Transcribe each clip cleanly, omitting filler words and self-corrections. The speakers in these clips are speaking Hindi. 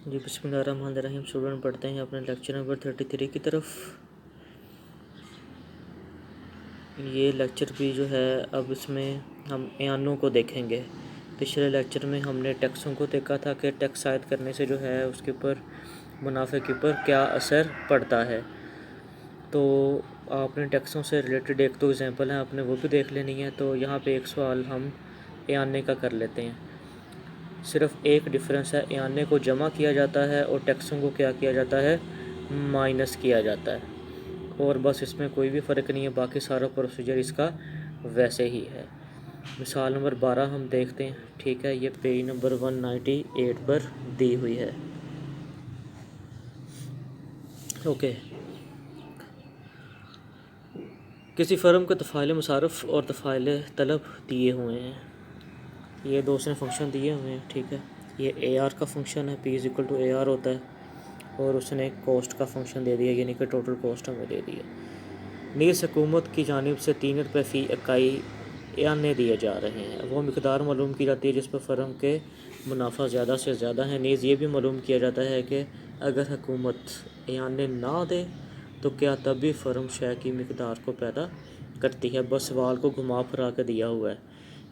जी बिस्मिल्लाहिर्रहमानिर्रहीम। स्टूडेंट पढ़ते हैं अपने लेक्चर नंबर 33 की तरफ। ये लेक्चर भी जो है अब इसमें हम एयानों को देखेंगे। पिछले लेक्चर में हमने टैक्सों को देखा था कि टैक्स आयद करने से जो है उसके ऊपर मुनाफे के ऊपर क्या असर पड़ता है। तो आपने टैक्सों से रिलेटेड एक दो एग्जांपल हैं, आपने वो भी देख लेनी है। तो यहाँ पे एक सवाल हम एयाने का कर लेते हैं। सिर्फ एक डिफरेंस है, एयाने को जमा किया जाता है और टैक्सों को क्या किया जाता है, माइनस किया जाता है। और बस इसमें कोई भी फ़र्क नहीं है, बाकी सारा प्रोसीजर इसका वैसे ही है। मिसाल नंबर 12 हम देखते हैं। ठीक है, ये पेज नंबर 198 पर दी हुई है। ओके, किसी फ़र्म के तफ़ाइल मुसारफ़ और तफ़ाइल तलब दिए हुए हैं। ये दो उसने फंक्शन दिए हुए हैं। ठीक है, ये AR का फंक्शन है, P = AR होता है, और उसने कॉस्ट का फंक्शन दे दिया, यानी कि टोटल कॉस्ट हमें दे दिया। नीज़ हुकूमत की जानिब से 3 रुपये फ़ी इकाई एयाने दिए जा रहे हैं। वो मिकदार मालूम की जाती है जिस पर फ़र्म के मुनाफा ज़्यादा से ज़्यादा है। नीज़ ये भी मालूम किया जाता है कि अगर हुकूमत एयाने ना दे तो क्या तब भी फ़र्म शय की मिकदार को पैदा करती है। बस सवाल को घुमा फिरा के दिया हुआ है,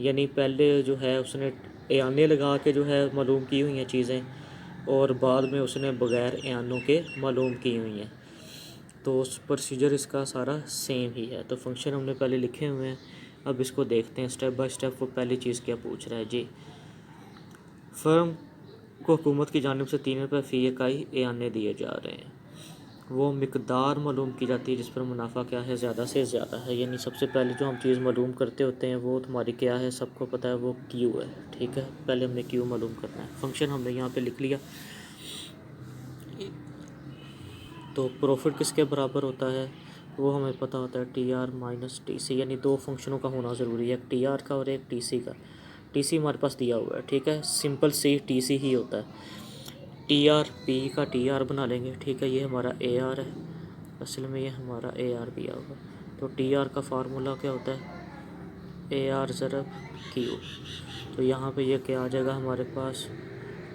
यानी पहले जो है उसने एयाने लगा के जो है मालूम की हुई हैं चीज़ें, और बाद में उसने बग़ैर एयानों के मालूम की हुई हैं। तो उस प्रोसीजर इसका सारा सेम ही है। तो फंक्शन हमने पहले लिखे हुए हैं, अब इसको देखते हैं स्टेप बाय स्टेप। वो पहली चीज़ क्या पूछ रहा है जी, फ़र्म को हुकूमत की जानिब से 3 रुपये फ़ी इकाई एयाने दिए जा रहे हैं। वो मिकदार मालूम की जाती है जिस पर मुनाफा क्या है, ज़्यादा से ज़्यादा है। यानी सबसे पहले जो हम चीज़ मालूम करते होते हैं वो तुम्हारी क्या है, सबको पता है, वो क्यू है। ठीक है, पहले हमने क्यू मालूम करना है। फंक्शन हमने यहाँ पे लिख लिया। तो प्रॉफिट किसके बराबर होता है वो हमें पता होता है, TR माइनस TC। यानी दो फंक्शनों का होना ज़रूरी है, एक TR का और एक TC का। TC हमारे पास दिया हुआ है। ठीक है, सिंपल सी TC ही होता है। TR P का TR बना लेंगे। ठीक है, ये हमारा AR है, असल में ये हमारा AR दिया हुआ है। तो TR का फार्मूला क्या होता है, AR ज़रब Q। तो यहाँ पे ये क्या आ जाएगा हमारे पास,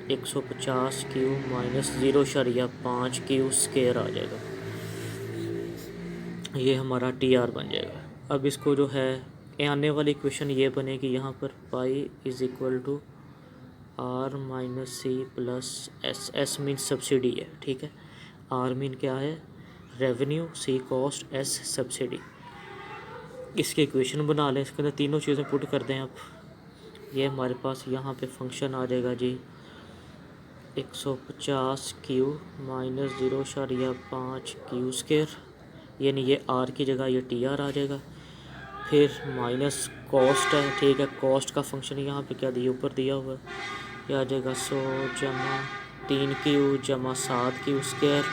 150 Q माइनस 0.5 Q स्क्वायर आ जाएगा। ये हमारा TR बन जाएगा। अब इसको जो है आने वाली इक्वेशन ये बनेगी यहाँ पर, पाई = R minus C plus S। S mean subsidy है। ठीक है, R मीन क्या है, revenue, C cost, S subsidy. इसकी इक्वेशन बना लें, इसके अंदर तीनों चीज़ें पुट कर दें। अब ये हमारे पास यहाँ पे फंक्शन आ जाएगा G, 150 Q minus 0.5 Q square, यानी ये R की जगह ये TR आ जाएगा। फिर माइनस कॉस्ट है। ठीक है, कॉस्ट का फंक्शन यहाँ पे क्या दिया, ऊपर दिया हुआ है, ये आ जाएगा 100 जमा 3Q जमा 7Q स्क्वायर,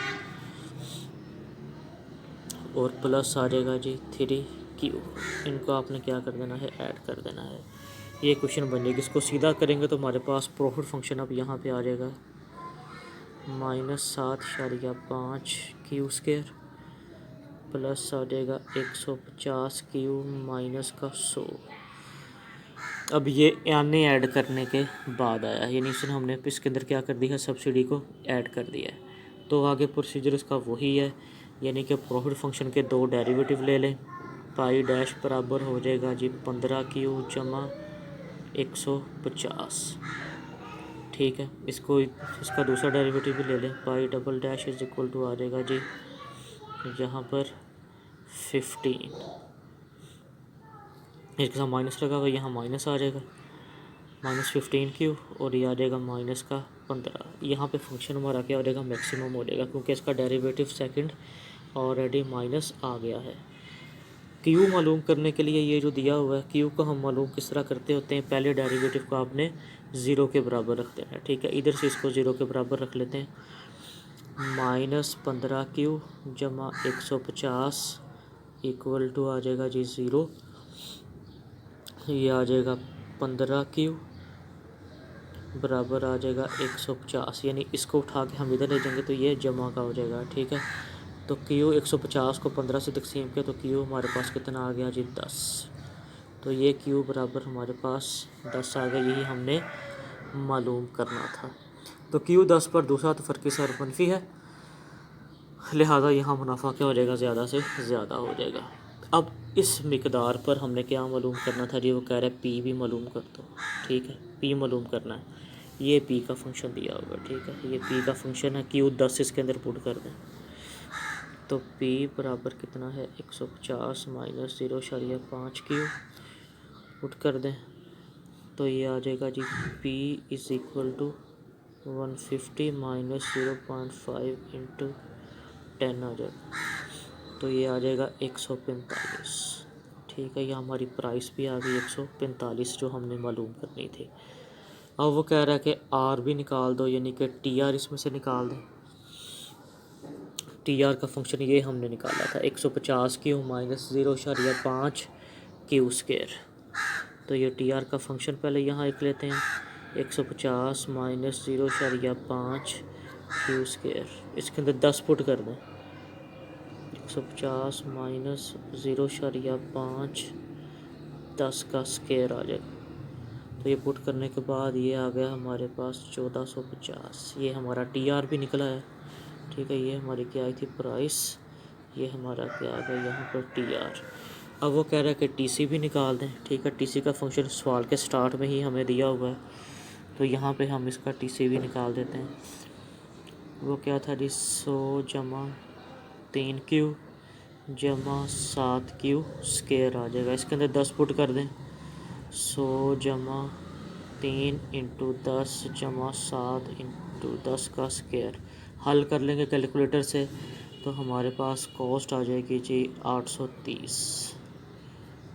और प्लस आ जाएगा जी 3Q। इनको आपने क्या कर देना है, ऐड कर देना है। ये क्वेश्चन बन जाएगी। इसको सीधा करेंगे तो हमारे पास प्रॉफिट फंक्शन अब यहाँ पे आ जाएगा -7.5 Q स्क्वायर प्लस आ जाएगा 150 Q माइनस का 100। अब ये यानी ऐड करने के बाद आया, यानी इसने हमने इसके अंदर क्या कर दिया है, सब्सिडी को ऐड कर दिया है। तो आगे प्रोसीजर इसका वही है, यानी कि प्रॉफिट फंक्शन के दो डेरिवेटिव ले लें। पाई डैश बराबर हो जाएगा जी 15Q जमा 150। ठीक है, इसको इसका दूसरा डेरिवेटिव भी ले लें। पाई डबल डैश = आ जाएगा जी यहाँ पर 15, इसके साथ माइनस लगा हुआ, यहाँ माइनस आ जाएगा -15Q, और ये आ जाएगा माइनस का 15। यहाँ पे फंक्शन हमारा क्या हो जाएगा, मैक्सिमम हो जाएगा, क्योंकि इसका डेरिवेटिव सेकंड ऑलरेडी माइनस आ गया है। Q मालूम करने के लिए ये जो दिया हुआ है, Q को हम मालूम किस तरह करते होते हैं, पहले डेरिवेटिव को आपने 0 के बराबर रख देना है। ठीक है, इधर से इसको 0 के बराबर रख लेते हैं। -15Q जमा 150 = आ जाएगा जी 0, ये आ जाएगा 15Q बराबर आ जाएगा 150, यानी इसको उठा के हम इधर ले जाएंगे तो ये जमा का हो जाएगा। ठीक है, तो Q 150 को 15 से तकसीम किया तो Q हमारे पास कितना आ गया जी 10। तो ये Q बराबर हमारे पास 10 आ गया, यही हमने मालूम करना था। तो क्यू 10 पर दूसरा तो फ़र्क सर मनफी है, लिहाजा यहाँ मुनाफा क्या हो जाएगा, ज़्यादा से ज़्यादा हो जाएगा। अब इस मिकदार पर हमने क्या मालूम करना था जी, वो कह रहे हैं पी भी मालूम कर दो, ठीक है, पी मालूम करना है। ये पी का फंक्शन दिया होगा, ठीक है, ये पी का फंक्शन है, क्यू 10 इसके अंदर पुट कर दें तो पी बराबर कितना है 150 माइनस 0.5 क्यू पुट कर दें तो ये आ जाएगा G P is equal to 150 minus 0.5 into 10 आ जाएगा, तो ये आ जाएगा 145। ठीक है, ये हमारी प्राइस भी आ गई 145 जो हमने मालूम करनी थी। अब वो कह रहा है कि आर भी निकाल दो, यानी कि टी आर इसमें से निकाल दें। टी आर का फंक्शन ये हमने निकाला था 150 क्यू माइनस 0.5 क्यू स्क्वायर। तो ये टी आर का फंक्शन पहले यहाँ लिख लेते हैं 150 माइनस 0.5 क्यू स्क्वायर, इसके अंदर 10 पुट कर दें 150 माइनस 0.5 10 का स्क्वायर आ जाएगा। तो ये पुट करने के बाद ये आ गया हमारे पास 1450। ये हमारा टी आर भी निकला है, ठीक है, ये हमारी क्या आई थी प्राइस, ये हमारा क्या आ गया यहाँ पर टी आर। अब वो कह रहा है कि टी सी भी निकाल दें, ठीक है, टी सी का फंक्शन सवाल के स्टार्ट में ही हमें दिया हुआ है, तो यहाँ पे हम इसका टी सी भी निकाल देते हैं। वो क्या था जी 100 जमा 3 क्यू जमा 7 क्यू स्क्वायर आ जाएगा, इसके अंदर 10 पुट कर दें 100 जमा 3 इंटू 10 जमा 7 इंटू 10 का स्क्वायर। हल कर लेंगे कैलकुलेटर से तो हमारे पास कॉस्ट आ जाएगी जी 830।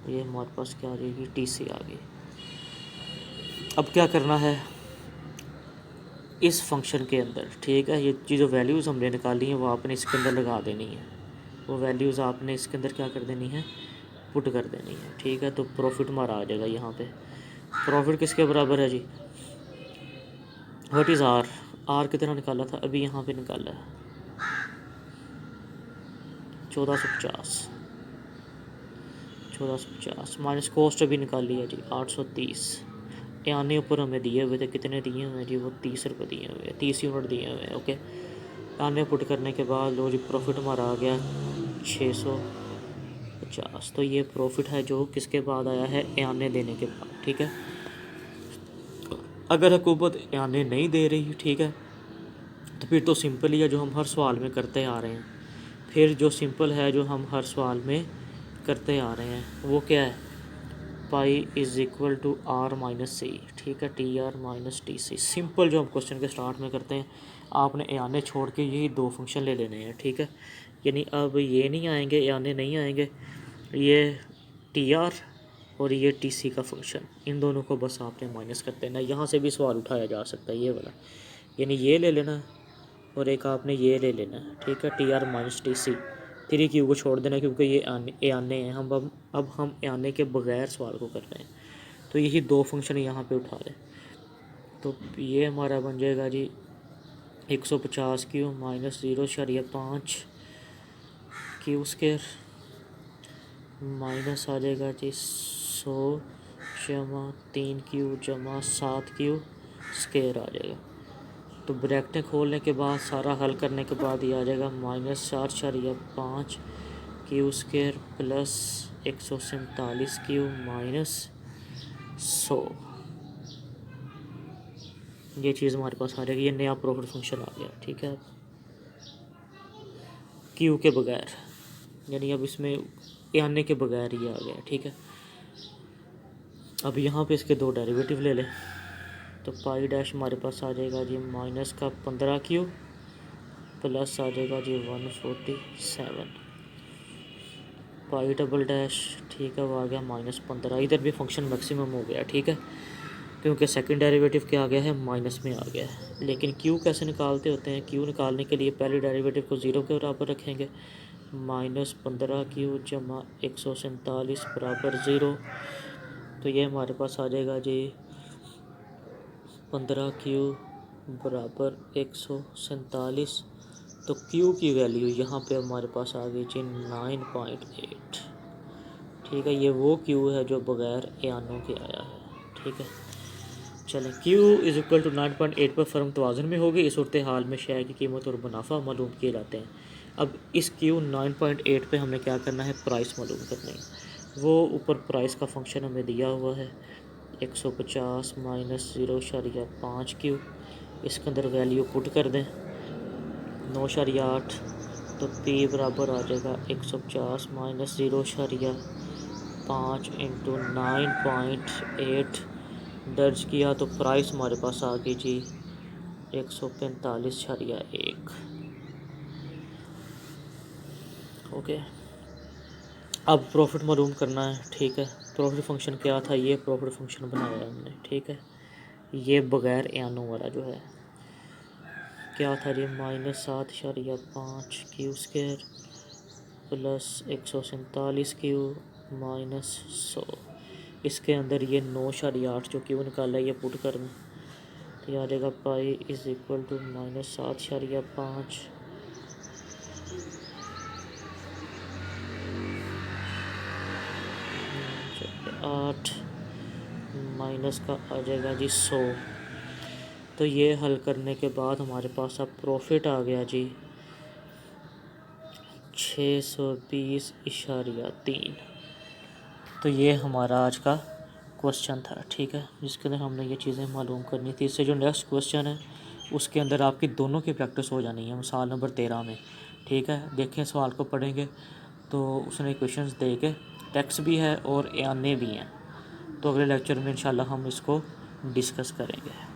ये हमारे पास क्या आ जाएगी, टी सी आ गई। अब क्या करना है इस फंक्शन के अंदर, ठीक है, ये जो वैल्यूज़ हमने निकाली हैं वो आपने इसके अंदर लगा देनी है, वो वैल्यूज़ आपने इसके अंदर क्या कर देनी है, पुट कर देनी है, ठीक है। तो प्रॉफिट हमारा आ जाएगा यहाँ पे। प्रॉफिट किसके बराबर है जी, व्हाट इज़ आर, आर कितना निकाला था अभी यहाँ पे निकाला है 1450 माइनस कॉस्ट अभी निकाली है जी 830। आने ऊपर हमें दिए हुए थे, कितने दिए हुए हैं जी, वो 30 रुपये दिए हुए हैं, 30 यूनिट दिए हुए हैं, ओके। आने पुट करने के बाद लो जी प्रॉफिट हमारा आ गया 650। तो ये प्रॉफिट है जो किसके बाद आया है, आने देने के बाद, ठीक है। अगर हुकूमत आने नहीं दे रही, ठीक है, तो फिर तो सिंपल ही है जो हम हर सवाल में करते आ रहे हैं। फिर जो सिंपल है जो हम हर सवाल में करते आ रहे हैं वो क्या है, pi is equal to R minus C, ठीक है, T R minus T C. Simple जो हम क्वेश्चन के स्टार्ट में करते हैं, आपने आने छोड़ के यही दो फंक्शन ले लेने हैं, ठीक है। यानी अब ये नहीं आएंगे, आने नहीं आएंगे, ये टी आर और ये टी सी का फंक्शन, इन दोनों को बस आपने माइनस कर देना। यहाँ से भी सवाल उठाया जा सकता है ये वाला, यानी ये ले लेना और एक आपने ये ले लेना, ठीक है, T R minus T C. 3 Q को छोड़ देना क्योंकि ये आने हैं, अब हम आने के बगैर सवाल को कर रहे हैं, तो यही दो फंक्शन यहाँ पे उठा लें। तो ये हमारा बन जाएगा G 150 Q minus 0.5 Q square minus आ जाएगा जी 100 जमा 3 क्यू जमा 7 क्यू स्क्वायर आ जाएगा। तो ब्रैकेटें खोलने के बाद सारा हल करने के बाद ये आ जाएगा -4.5 Q square plus 147 Q minus 100। ये चीज़ हमारे पास आ जाएगी, ये नया प्रॉफिट फंक्शन आ गया, ठीक है, क्यू के बगैर, यानी अब इसमें आने के बगैर ये आ गया, ठीक है। अब यहाँ पे इसके दो डेरिवेटिव ले लें तो पाई डैश हमारे पास आ जाएगा जी माइनस का 15 क्यू प्लस आ जाएगा जी 147 पाई डबल डैश, ठीक है, वो आ गया -15। इधर भी फंक्शन मैक्सिमम हो गया, ठीक है, क्योंकि सेकंड डेरिवेटिव क्या आ गया है, माइनस में आ गया है। लेकिन क्यू कैसे निकालते होते हैं, क्यू निकालने के लिए पहले डेरिवेटिव को 0 के बराबर रखेंगे, -15 क्यू जमा 147 बराबर 0। तो ये हमारे पास आ जाएगा जी 15 क्यू बराबर 147। तो क्यू की वैल्यू यहाँ पे हमारे पास आ गई जी 9.8, ठीक है। ये वो क्यू है जो बगैर आनों के आया है, ठीक है। चलें, Q इज़ इक्वल टू 9.8 पर फर्म तवाज़ुन में होगी। इस सूरत हाल में शेयर की कीमत और मुनाफा मालूम किए जाते हैं। अब इस Q 9.8 पे हमें क्या करना है, प्राइस मालूम करनी है। वो ऊपर प्राइस का फंक्शन हमें दिया हुआ है 150 माइनस 0.5Q। इसके अंदर वैल्यू पुट कर दें 9.8, तो P बराबर आ जाएगा 150 माइनस 0.5 इंटू 9.8 दर्ज किया, तो प्राइस हमारे पास आ गई जी 145.1। ओके, अब प्रॉफिट मालूम करना है। ठीक है, प्रॉफिट फंक्शन क्या था, ये प्रॉफिट फंक्शन बनाया है हमने। ठीक है, ये बग़ैर एनो वाला जो है क्या था जी, -7.5Q² प्लस 147Q माइनस 100। इसके अंदर ये 9.8 जो Q निकाला है ये पुट करना, तो ये आ जाएगा पाई इज़ इक्वल टू -7.5 8 माइनस का आ जाएगा जी 100। तो ये हल करने के बाद हमारे पास अब प्रॉफिट आ गया जी 620.3। तो ये हमारा आज का क्वेश्चन था। ठीक है, जिसके अंदर हमने ये चीज़ें मालूम करनी थी। इससे जो नेक्स्ट क्वेश्चन है उसके अंदर आपकी दोनों की प्रैक्टिस हो जानी है मिसाल नंबर 13 में। ठीक है, देखें सवाल को पढ़ेंगे तो उसने क्वेश्चंस दे के टेक्स्ट भी है और आने भी हैं। तो अगले लेक्चर में इंशाल्लाह हम इसको डिस्कस करेंगे।